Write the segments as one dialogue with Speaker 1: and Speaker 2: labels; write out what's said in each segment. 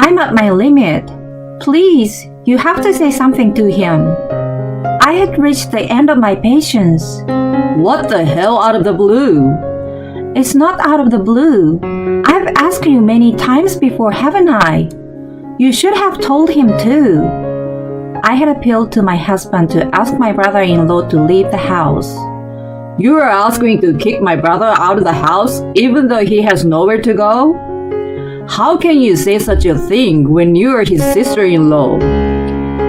Speaker 1: I'm at my limit. Please, you have to say something to him. I had reached the end of my patience.
Speaker 2: What the hell out of the blue?
Speaker 1: It's not out of the blue. I've asked you many times before, haven't I? You should have told him too. I had appealed to my husband to ask my brother-in-law to leave the house.
Speaker 2: You are asking to kick my brother out of the house even though he has nowhere to go? How can you say such a thing when you are his sister-in-law?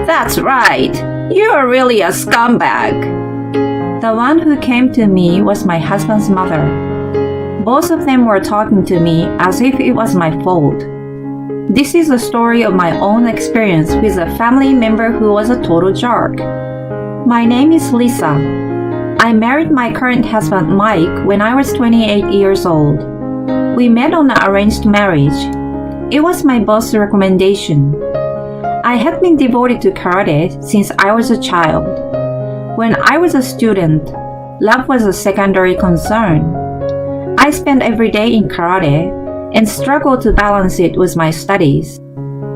Speaker 1: That's right. You are really a scumbag. The one who came to me was my husband's mother. Both of them were talking to me as if it was my fault. This is a story of my own experience with a family member who was a total jerk. My name is Lisa. I married my current husband Mike when I was 28 years old. We met on an arranged marriage. It was my boss's recommendation. I had been devoted to karate since I was a child. When I was a student, love was a secondary concern. I spent every day in karate and struggled to balance it with my studies.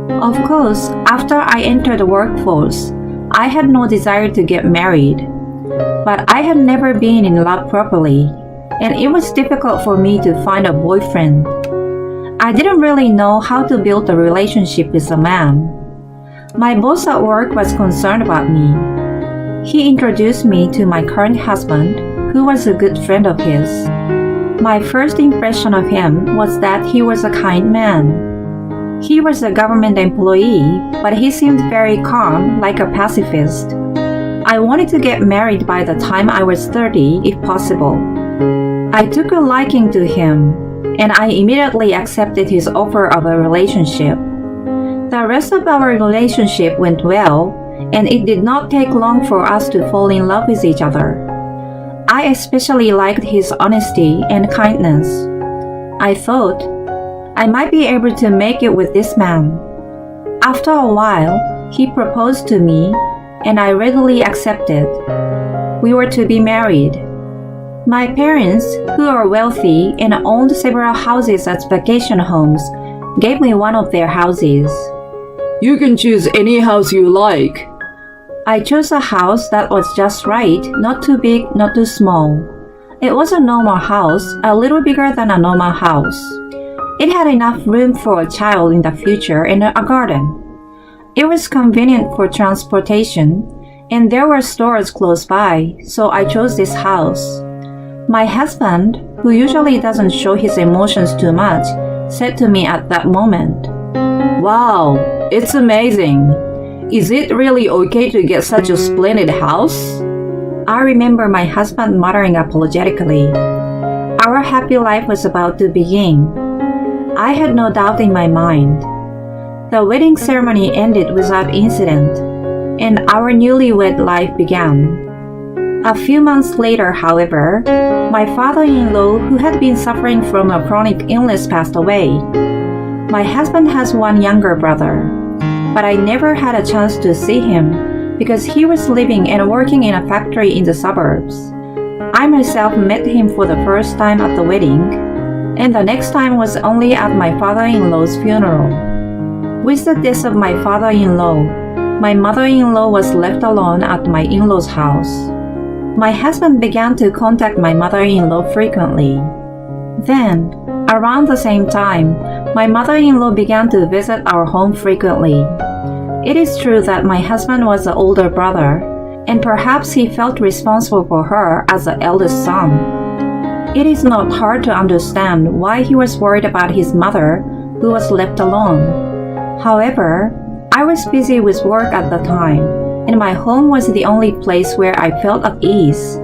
Speaker 1: Of course, after I entered the workforce, I had no desire to get married. But I had never been in love properly, and it was difficult for me to find a boyfriend. I didn't really know how to build a relationship with a man. My boss at work was concerned about me. He introduced me to my current husband, who was a good friend of his. My first impression of him was that he was a kind man. He was a government employee, but he seemed very calm, like a pacifist. I wanted to get married by the time I was 30, if possible. I took a liking to him, and I immediately accepted his offer of a relationship. The rest of our relationship went well, and it did not take long for us to fall in love with each other. I especially liked his honesty and kindness. I thought, I might be able to make it with this man. After a while, he proposed to me, and I readily accepted. We were to be married. My parents, who are wealthy and owned several houses as vacation homes, gave me one of their houses.
Speaker 2: You can choose any house you like.
Speaker 1: I chose a house that was just right, not too big, not too small. It was a normal house, a little bigger than a normal house. It had enough room for a child in the future and a garden. It was convenient for transportation, and there were stores close by, so I chose this house. My husband, who usually doesn't show his emotions too much, said to me at that moment,
Speaker 2: Wow, it's amazing. Is it really okay to get such a splendid house?
Speaker 1: I remember my husband muttering apologetically. Our happy life was about to begin. I had no doubt in my mind. The wedding ceremony ended without incident, and our newlywed life began. A few months later, however, my father-in-law, who had been suffering from a chronic illness, passed away. My husband has one younger brother, but I never had a chance to see him because he was living and working in a factory in the suburbs. I myself met him for the first time at the wedding, and the next time was only at my father-in-law's funeral. With the death of my father-in-law, my mother-in-law was left alone at my in-laws' house. My husband began to contact my mother-in-law frequently. Then, around the same time, my mother-in-law began to visit our home frequently. It is true that my husband was the older brother, and perhaps he felt responsible for her as the eldest son. It is not hard to understand why he was worried about his mother, who was left alone. However, I was busy with work at the time, and my home was the only place where I felt at ease.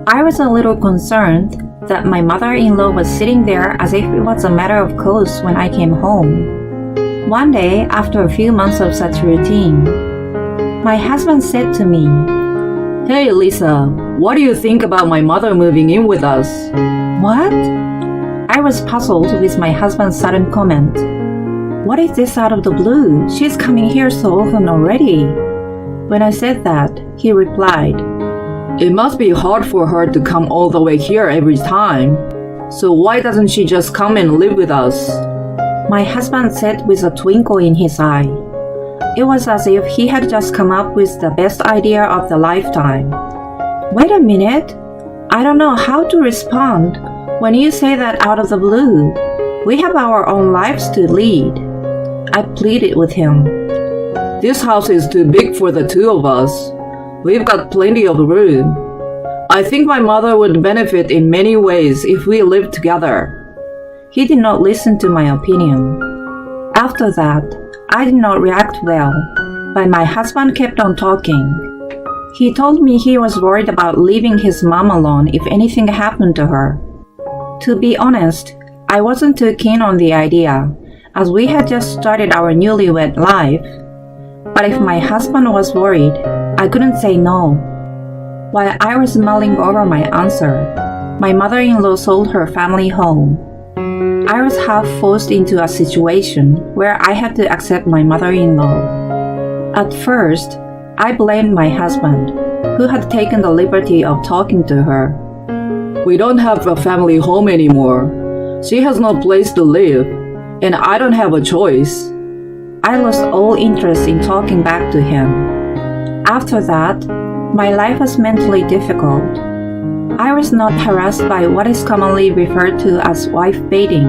Speaker 1: I was a little concerned that my mother-in-law was sitting there as if it was a matter of course when I came home. One day, after a few months of such routine, my husband said to me,
Speaker 2: Hey Lisa, what do you think about my mother moving in with us?
Speaker 1: What? I was puzzled with my husband's sudden comment. What is this out of the blue? She's coming here so often already. When I said that, he replied,
Speaker 2: It must be hard for her to come all the way here every time. So why doesn't she just come and live with us?
Speaker 1: My husband said with a twinkle in his eye. It was as if he had just come up with the best idea of the lifetime. Wait a minute. I don't know how to respond when you say that out of the blue. We have our own lives to lead. I pleaded with him.
Speaker 2: This house is too big for the two of us. We've got plenty of room. I think my mother would benefit in many ways if we lived together.
Speaker 1: He did not listen to my opinion. After that, I did not react well, but my husband kept on talking. He told me he was worried about leaving his mom alone if anything happened to her. To be honest, I wasn't too keen on the idea, as we had just started our newlywed life. But if my husband was worried, I couldn't say no. While I was mulling over my answer, my mother-in-law sold her family home. I was half forced into a situation where I had to accept my mother-in-law. At first, I blamed my husband, who had taken the liberty of talking to her.
Speaker 2: We don't have a family home anymore. She has no place to live, and I don't have a choice.
Speaker 1: I lost all interest in talking back to him. After that, my life was mentally difficult. I was not harassed by what is commonly referred to as wife baiting,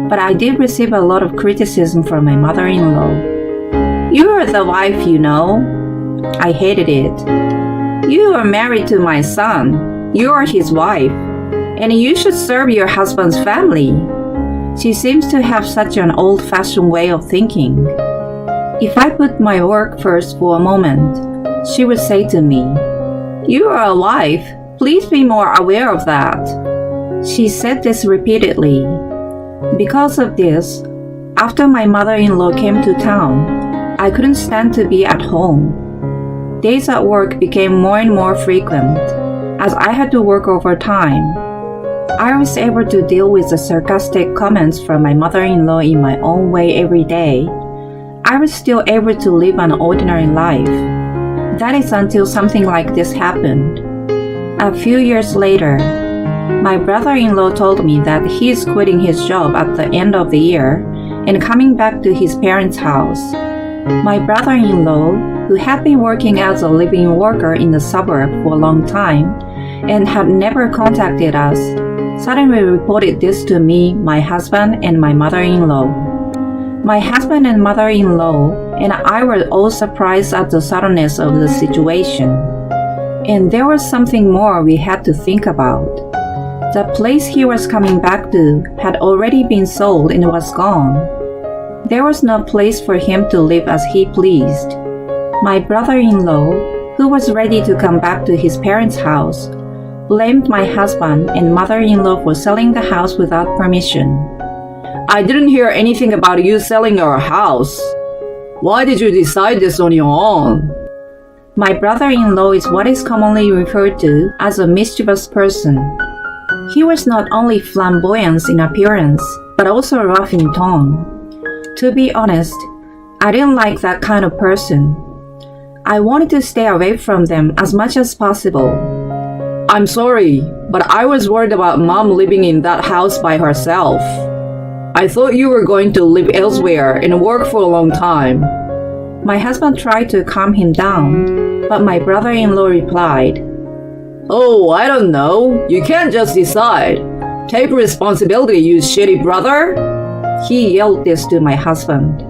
Speaker 1: but I did receive a lot of criticism from my mother-in-law. You are the wife, you know. I hated it. You are married to my son. You are his wife, and you should serve your husband's family. She seems to have such an old-fashioned way of thinking. If I put my work first for a moment, she would say to me, "You are a wife. Please be more aware of that." She said this repeatedly. Because of this, after my mother-in-law came to town, I couldn't stand to be at home. Days at work became more and more frequent, as I had to work overtime. I was able to deal with the sarcastic comments from my mother-in-law in my own way every day. I was still able to live an ordinary life. That is until something like this happened. A few years later, my brother-in-law told me that he is quitting his job at the end of the year and coming back to his parents' house. My brother-in-law, who had been working as a living worker in the suburb for a long time and had never contacted us, suddenly reported this to me, my husband, and my mother-in-law. My husband and mother-in-law and I were all surprised at the suddenness of the situation. And there was something more we had to think about. The place he was coming back to had already been sold and was gone. There was no place for him to live as he pleased. My brother-in-law, who was ready to come back to his parents' house, blamed my husband and mother-in-law for selling the house without permission.
Speaker 2: I didn't hear anything about you selling our house. Why did you decide this on your own?
Speaker 1: My brother-in-law is what is commonly referred to as a mischievous person. He was not only flamboyant in appearance, but also rough in tone. To be honest, I didn't like that kind of person. I wanted to stay away from them as much as possible.
Speaker 2: I'm sorry, but I was worried about Mom living in that house by herself. I thought you were going to live elsewhere and work for a long time.
Speaker 1: My husband tried to calm him down, but my brother-in-law replied,
Speaker 2: "Oh, I don't know. You can't just decide. Take responsibility, you shitty brother."
Speaker 1: He yelled this to my husband.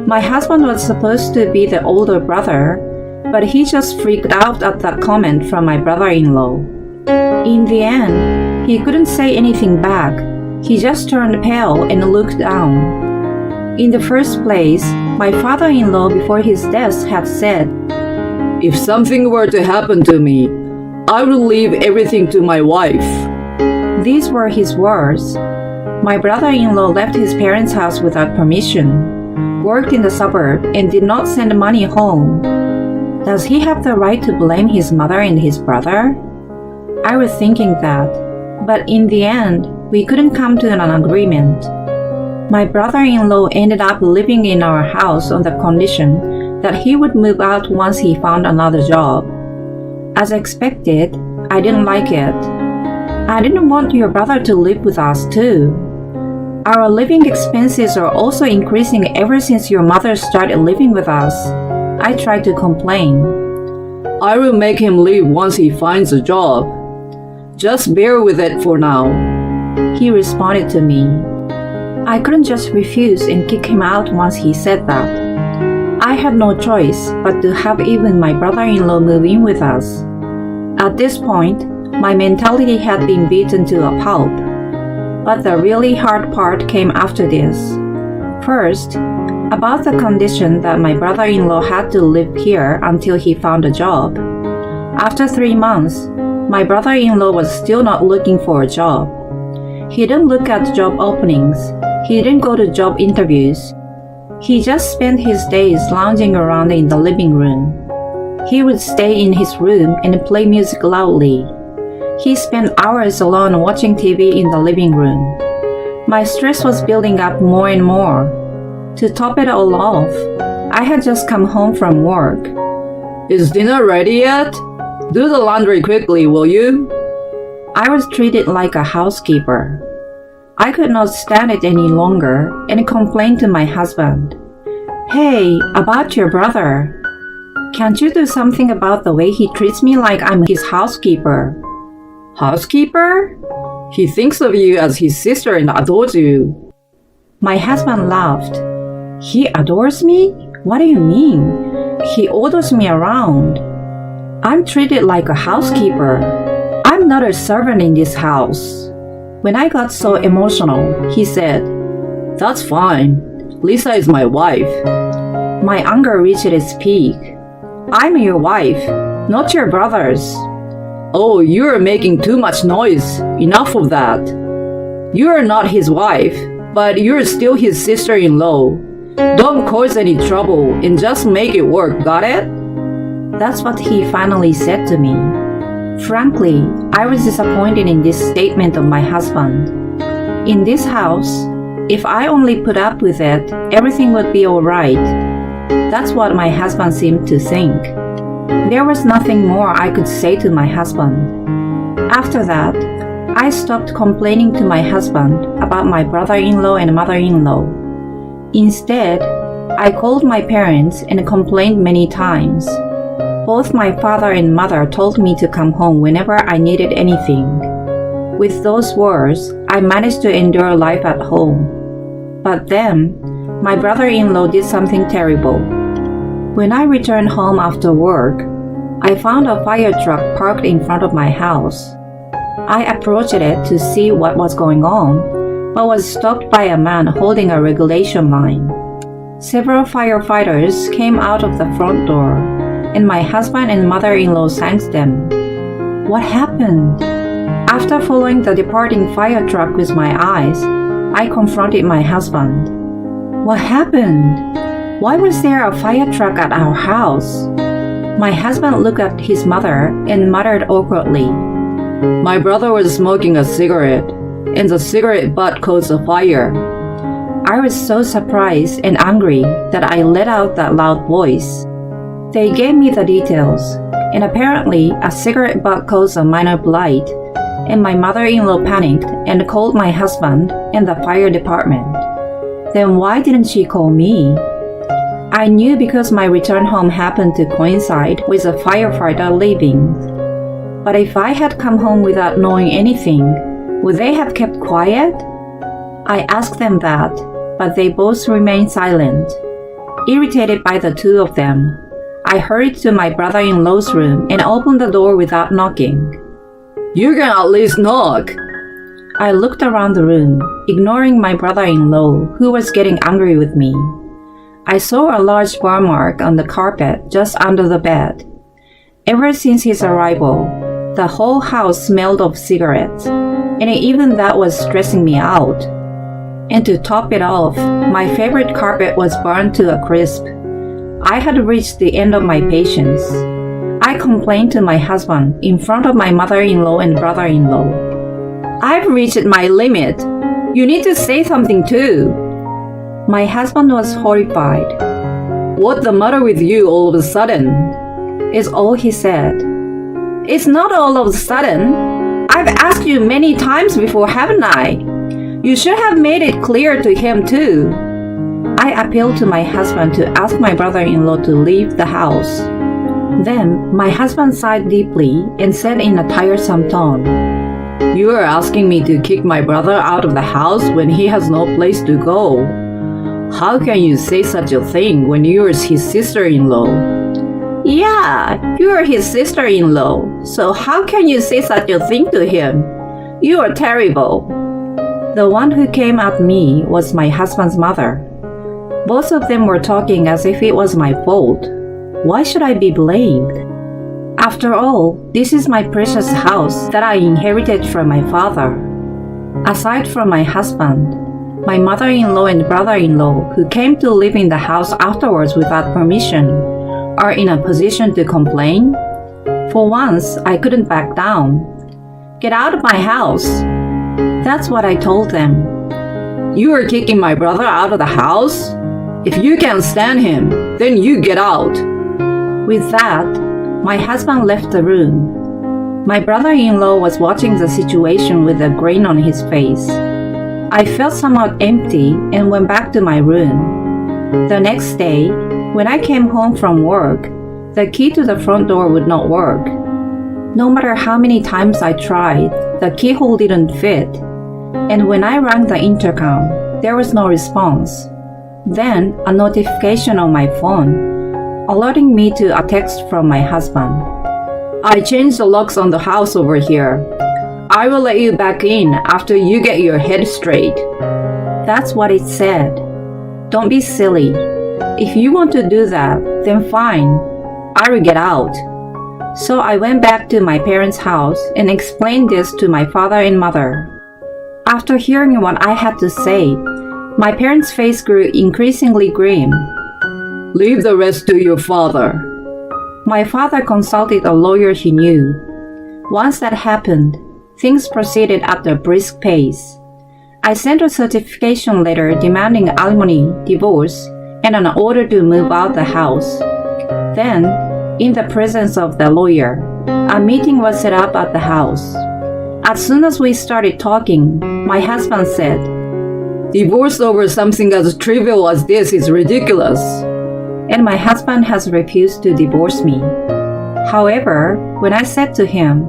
Speaker 1: My husband was supposed to be the older brother, but he just freaked out at that comment from my brother-in-law. In the end, he couldn't say anything back. He just turned pale and looked down. In the first place, my father-in-law before his death had said,
Speaker 2: "If something were to happen to me, I would leave everything to my wife."
Speaker 1: These were his words. My brother-in-law left his parents' house without permission, worked in the suburb, and did not send money home. Does he have the right to blame his mother and his brother? I was thinking that, but in the end, we couldn't come to an agreement. My brother-in-law ended up living in our house on the condition that he would move out once he found another job. As expected, I didn't like it. I didn't want your brother to live with us too. Our living expenses are also increasing ever since your mother started living with us. I tried to complain.
Speaker 2: I will make him leave once he finds a job. Just bear with it for now.
Speaker 1: He responded to me. I couldn't just refuse and kick him out once he said that. I had no choice but to have even my brother-in-law move in with us. At this point, my mentality had been beaten to a pulp. But the really hard part came after this. First, about the condition that my brother-in-law had to live here until he found a job. After 3 months, my brother-in-law was still not looking for a job. He didn't look at job openings. He didn't go to job interviews. He just spent his days lounging around in the living room. He would stay in his room and play music loudly. He spent hours alone watching TV in the living room. My stress was building up more and more. To top it all off, I had just come home from work.
Speaker 2: Is dinner ready yet? Do the laundry quickly, will you?
Speaker 1: I was treated like a housekeeper. I could not stand it any longer and complained to my husband. Hey, about your brother. Can't you do something about the way he treats me like I'm his housekeeper?
Speaker 2: Housekeeper? He thinks of you as his sister and adores you.
Speaker 1: My husband laughed. He adores me? What do you mean? He orders me around. I'm treated like a housekeeper. I'm not a servant in this house. When I got so emotional, he said,
Speaker 2: That's fine. Lisa is my wife.
Speaker 1: My anger reached its peak. I'm your wife, not your brother's.
Speaker 2: Oh, you're making too much noise. Enough of that. You're not his wife, but you're still his sister-in-law. Don't cause any trouble and just make it work, got it?
Speaker 1: That's what he finally said to me. Frankly, I was disappointed in this statement of my husband. In this house, if I only put up with it, everything would be alright. That's what my husband seemed to think. There was nothing more I could say to my husband. After that, I stopped complaining to my husband about my brother-in-law and mother-in-law. Instead, I called my parents and complained many times. Both my father and mother told me to come home whenever I needed anything. With those words, I managed to endure life at home. But then, my brother-in-law did something terrible. When I returned home after work, I found a fire truck parked in front of my house. I approached it to see what was going on, but was stopped by a man holding a regulation line. Several firefighters came out of the front door, and my husband and mother-in-law thanked them. What happened? After following the departing fire truck with my eyes, I confronted my husband. What happened? Why was there a fire truck at our house? My husband looked at his mother and muttered awkwardly.
Speaker 2: My brother was smoking a cigarette, and the cigarette butt caused a fire.
Speaker 1: I was so surprised and angry that I let out that loud voice. They gave me the details, and apparently a cigarette butt caused a minor blight, and my mother-in-law panicked and called my husband and the fire department. Then why didn't she call me? I knew because my return home happened to coincide with a firefighter leaving. But if I had come home without knowing anything, would they have kept quiet? I asked them that, but they both remained silent. Irritated by the two of them, I hurried to my brother-in-law's room and opened the door without knocking.
Speaker 2: You can at least knock.
Speaker 1: I looked around the room, ignoring my brother-in-law, who was getting angry with me. I saw a large burn mark on the carpet just under the bed. Ever since his arrival, the whole house smelled of cigarettes, and even that was stressing me out. And to top it off, my favorite carpet was burned to a crisp. I had reached the end of my patience. I complained to my husband in front of my mother-in-law and brother-in-law. I've reached my limit. You need to say something too. My husband was horrified.
Speaker 2: What's the matter with you all of a sudden?
Speaker 1: Is all he said. It's not all of a sudden. I've asked you many times before, haven't I? You should have made it clear to him too. I appealed to my husband to ask my brother-in-law to leave the house. Then my husband sighed deeply and said in a tiresome tone,
Speaker 2: You are asking me to kick my brother out of the house when he has no place to go. How can you say such a thing when you are his sister-in-law?
Speaker 1: Yeah, you are his sister-in-law, so how can you say such a thing to him? You are terrible. The one who came at me was my husband's mother. Both of them were talking as if it was my fault. Why should I be blamed? After all, this is my precious house that I inherited from my father. Aside from my husband, my mother-in-law and brother-in-law, who came to live in the house afterwards without permission, are in a position to complain? For once, I couldn't back down. Get out of my house. That's what I told them.
Speaker 2: You are kicking my brother out of the house? If you can't stand him, then you get out.
Speaker 1: With that, my husband left the room. My brother-in-law was watching the situation with a grin on his face. I felt somewhat empty and went back to my room. The next day, when I came home from work, the key to the front door would not work. No matter how many times I tried, the keyhole didn't fit. And when I rang the intercom, there was no response. Then, a notification on my phone, alerting me to a text from my husband.
Speaker 2: I changed the locks on the house over here. I will let you back in after you get your head straight.
Speaker 1: That's what it said. Don't be silly. If you want to do that, then fine. I will get out. So I went back to my parents' house and explained this to my father and mother. After hearing what I had to say, my parents' face grew increasingly grim.
Speaker 2: Leave the rest to your father.
Speaker 1: My father consulted a lawyer he knew. Once that happened, things proceeded at a brisk pace. I sent a certification letter demanding alimony, divorce, and an order to move out the house. Then, in the presence of the lawyer, a meeting was set up at the house. As soon as we started talking, my husband said,
Speaker 2: Divorce over something as trivial as this is ridiculous.
Speaker 1: And my husband has refused to divorce me. However, when I said to him,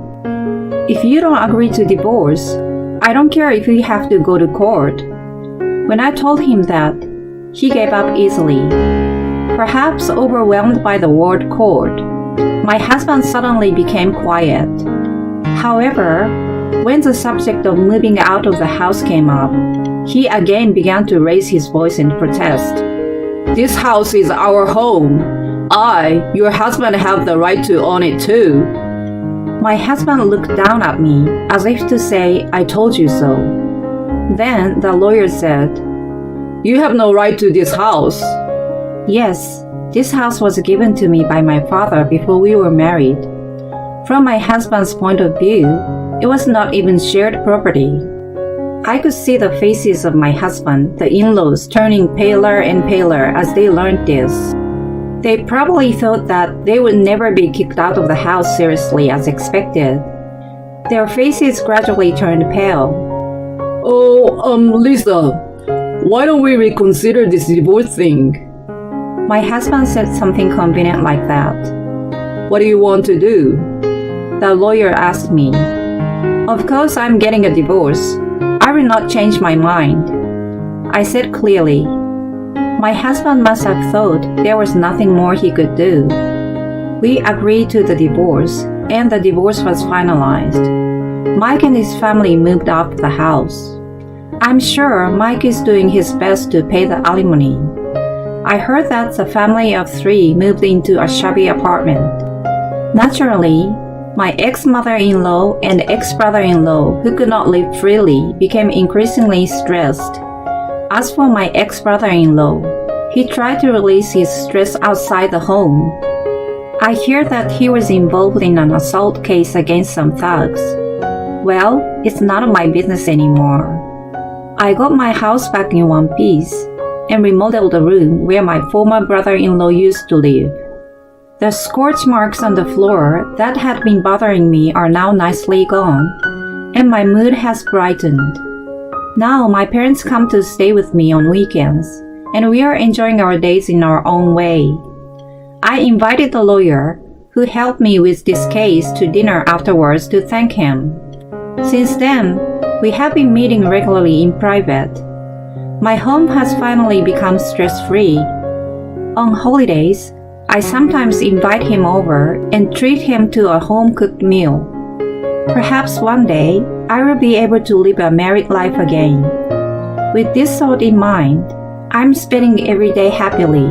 Speaker 1: if you don't agree to divorce, I don't care if we have to go to court. When I told him that, he gave up easily. Perhaps overwhelmed by the word court, my husband suddenly became quiet. However, when the subject of moving out of the house came up, he again began to raise his voice in protest.
Speaker 2: This house is our home. I, your husband, have the right to own it too.
Speaker 1: My husband looked down at me as if to say, I told you so. Then the lawyer said,
Speaker 2: You have no right to this house.
Speaker 1: Yes, this house was given to me by my father before we were married. From my husband's point of view, it was not even shared property. I could see the faces of my husband, the in-laws, turning paler and paler as they learned this. They probably thought that they would never be kicked out of the house seriously as expected. Their faces gradually turned pale.
Speaker 2: Lisa, why don't we reconsider this divorce thing?
Speaker 1: My husband said something convenient like that.
Speaker 2: What do you want to do?
Speaker 1: The lawyer asked me. Of course I'm getting a divorce. I will not change my mind. I said clearly. My husband must have thought there was nothing more he could do. We agreed to the divorce, and the divorce was finalized. Mike and his family moved out of the house. I'm sure Mike is doing his best to pay the alimony. I heard that the family of 3 moved into a shabby apartment. Naturally, my ex-mother-in-law and ex-brother-in-law, who could not live freely, became increasingly stressed. As for my ex-brother-in-law, he tried to release his stress outside the home. I hear that he was involved in an assault case against some thugs. Well, it's none of my business anymore. I got my house back in one piece and remodeled the room where my former brother-in-law used to live. The scorch marks on the floor that had been bothering me are now nicely gone, and my mood has brightened. Now my parents come to stay with me on weekends, and we are enjoying our days in our own way. I invited the lawyer who helped me with this case to dinner afterwards to thank him. Since then, we have been meeting regularly in private. My home has finally become stress-free. On holidays, I sometimes invite him over and treat him to a home-cooked meal. Perhaps one day, I will be able to live a married life again. With this thought in mind, I'm spending every day happily.